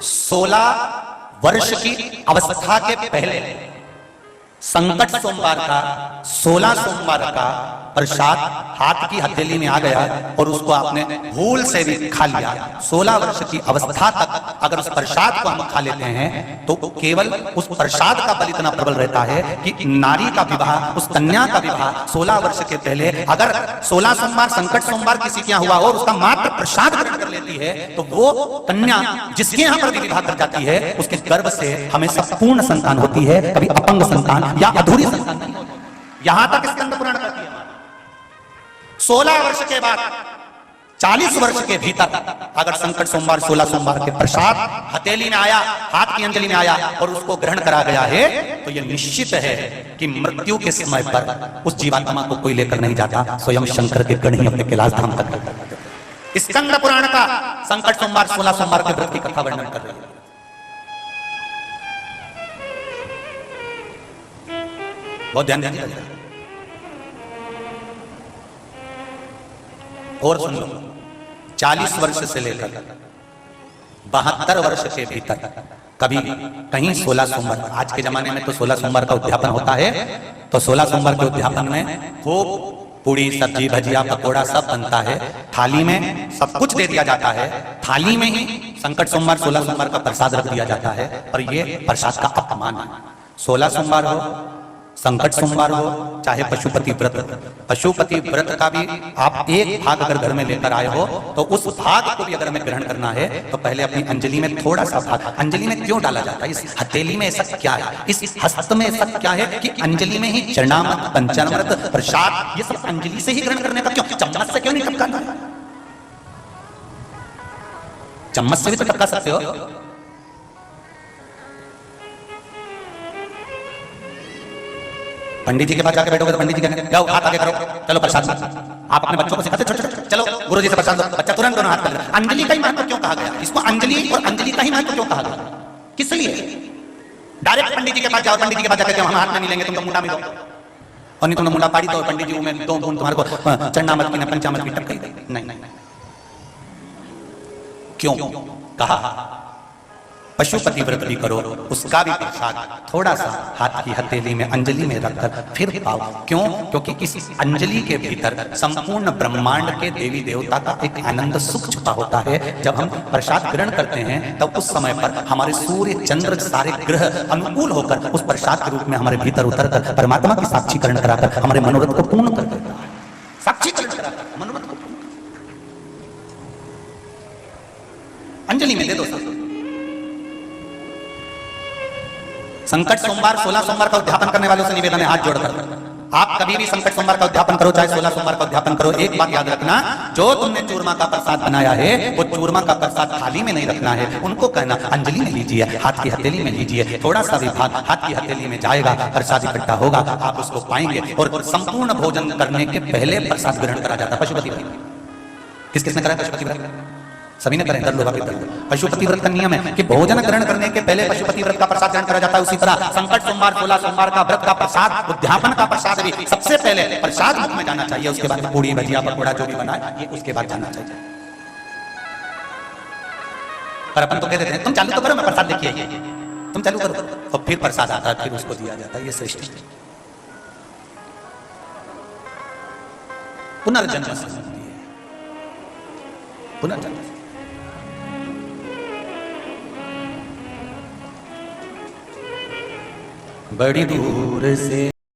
16 वर्ष की अवस्था के पहले संकट सोमवार का 16 सोमवार का प्रसाद हाथ की हथेली में आ गया और उसको आपने भूल से भी खा लिया। 16 वर्ष की अवस्था तक अगर उस प्रसाद को हम खा लेते हैं तो केवल उस प्रसाद का बल इतना प्रबल रहता है कि नारी का विवाह, उस कन्या का विवाह 16 वर्ष के पहले अगर 16 सोमवार संकट सोमवार किसी के यहाँ हुआ और उसका मात्र प्रसाद ग्रहण कर लेती है तो वो कन्या जिसके यहाँ पर भी विवाह कर जाती है उसके गर्भ से हमेशा पूर्ण संतान होती है, कभी अपंग संतान या अधूरी संतान नहीं होती। यहां तक स्कंद पुराण कहती है। 16 वर्ष के बाद 40 वर्ष के भीतर अगर संकट सोमवार 16 सोमवार के प्रसाद हथेली में आया, हाथ की अंजलि में आया और उसको ग्रहण करा गया है तो यह निश्चित है कि मृत्यु के समय पर उस जीवात्मा को कोई लेकर नहीं जाता, स्वयं शंकर के गण ही अपने कैलाश धाम तक। स्कंद पुराण का संकट सोमवार 16 सोमवार के व्रत की कथा वर्णन कर रही है। बहुत ध्यान दीजिए और सुन लो। 40 वर्ष से लेकर 72 वर्ष के भीतर कभी कहीं 16 सोमवार, आज के जमाने में तो 16 सोमवार का उद्यापन होता है, तो 16 सोमवार के उद्यापन में खूब पूड़ी सब्जी भजिया पकोड़ा सब बनता है, थाली में सब कुछ दे दिया जाता है, थाली में ही संकट सोमवार 16 सोमवार का प्रसाद रख दिया जाता है। और ये प्रसाद का अपमान है। 16 सोमवार हो, संकट सोमवार हो, चाहे पशुपति व्रत हो, पशुपति व्रत का भी आप एक भाग अगर घर में लेकर आए हो तो उस भाग को भी अगर हमें ग्रहण करना है तो पहले अपनी अंजलि में थोड़ा सा भाग, अंजलि में क्यों डाला जाता है, इस हथेली में ऐसा क्या है, इस हस्त में ऐसा क्या है कि अंजलि में ही चरणामृत पंचामृत प्रसाद ये सब अंजलि से ही ग्रहण करने का क्यों, चम्मच से क्यों नहीं टपकाना? चम्मच से भी तो टपका सकते हो। पंडित जी के पास जाके बैठोगे तो पंडित जी कहेंगे जाओ हाथ आगे करो, चलो प्रसाद। आप अपने बच्चों को सिखाते छोटे चलो गुरु जी से प्रसाद, बच्चा तुरंत दोनों हाथ कर लेता। अंजलि का ही महत्व क्यों कहा गया, इसको अंजलि और अंजलि का ही महत्व क्यों कहा गया, किस लिए? डायरेक्ट पंडित जी के पास जाओ, पंडित जी के पास जाकर हम हाथ में नहीं लेंगे, तुम तो मुंडा में दो, और नहीं तुमने मुंडा पाड़ी तो पंडित जी में 2 बूंद तुम्हारे को चरणामृत की पंचामृत की टपकाई दे। नहीं, क्यों कहा? पशुपति व्रत भी करो, उसका भी प्रसाद थोड़ा सा हाथ की हथेली में अंजलि में रखकर फिर पाओ। क्यों? क्योंकि इस अंजलि के भीतर संपूर्ण ब्रह्मांड के देवी देवता का एक आनंद सुख छुपा होता है। जब हम प्रसाद ग्रहण करते हैं तब उस समय पर हमारे सूर्य चंद्र सारे ग्रह अनुकूल होकर उस प्रसाद के रूप में हमारे भीतर उतर कर परमात्मा की साक्षीकरण कराकर हमारे मनोरथ को पूर्ण कर देता है। साक्षीकरण कराकर मनोरथ को अंजलि में दे दो। संकट सोमवार 16 सोमवार का उद्यापन करने वालों से निवेदन है हाथ जोड़कर, आप कभी भी संकट सोमवार का उद्यापन करो चाहे 16 सोमवार का उद्यापन करो, एक बात याद रखना, जो तुमने चूरमा का प्रसाद बनाया है वो चूरमा का प्रसाद थाली में नहीं रखना है, उनको कहना अंजलि में लीजिए, हाथ की हथेली में लीजिए, थोड़ा सा भी भाग हाथ की हथेली में जाएगा, प्रसाद इकट्ठा होगा, आप उसको पाएंगे। और संपूर्ण भोजन करने के पहले प्रसाद ग्रहण करा जाता है। पशुपति व्रत किसने करा? पशुपति व्रत सभी ने करें। पशुपति व्रत का नियम है कि भोजन ग्रहण करने के पहले पशुपति व्रत का प्रसाद ग्रहण करा जाता है। उसी तरह संकट सोमवार 16 सोमवार का व्रत का प्रसाद, उद्यापन का प्रसाद भी सबसे पहले प्रसाद मुख में जाना चाहिए, उसके बाद पूड़ी भजिया पकोड़ा जो भी बना ये उसके बाद जाना चाहिए। पर अपन तो कह देते हैं तुम चालू तो करो, मैं प्रसाद लेके आइए, तुम चालू करो, और फिर प्रसाद आता है, फिर उसको दिया जाता है। ये सृष्टि पुनर्जन्म संबंधी है, पुनर्जन्म बड़ी दूर से